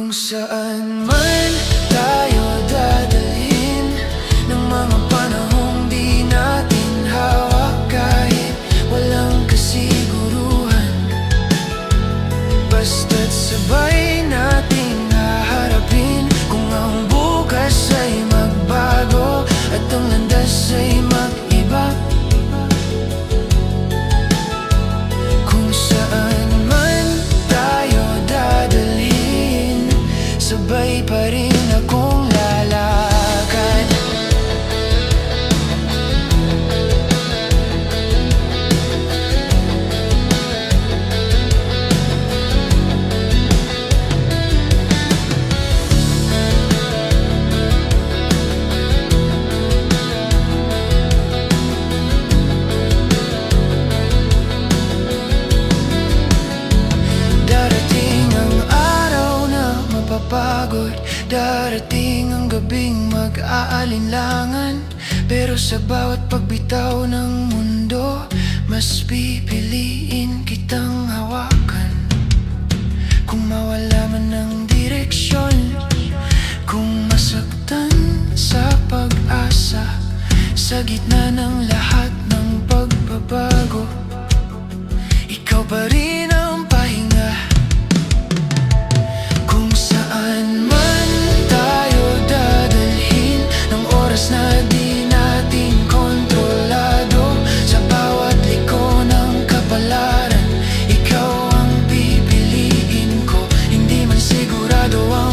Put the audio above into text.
Kung saan man tayo dadalhin ng mga panahong di natin hawak, kahit walang kasiguruhan, basta't sabay nating haharapin. Kung ang bukas ay magbago at ang landas ay mag-iba, kung saan man tayo dadalhin, sabay pa rin akong lalakad. Darating ang araw na mapapagod, darating ang gabing mag-aalinlangan, pero sa bawat pagbitaw ng mundo, mas pipiliin kitang hawakan. Kung mawala man ng direksyon, kung masaktan sa pag-asa, sa gitna ng lahat ng pagbabago, ikaw pa rin ang pahinga. Kung saan man tayo dadalhin ng oras na di natin kontrolado, sa bawat liko ng kapalaran, ikaw ang pipiliin ko. Hindi man sigurado ang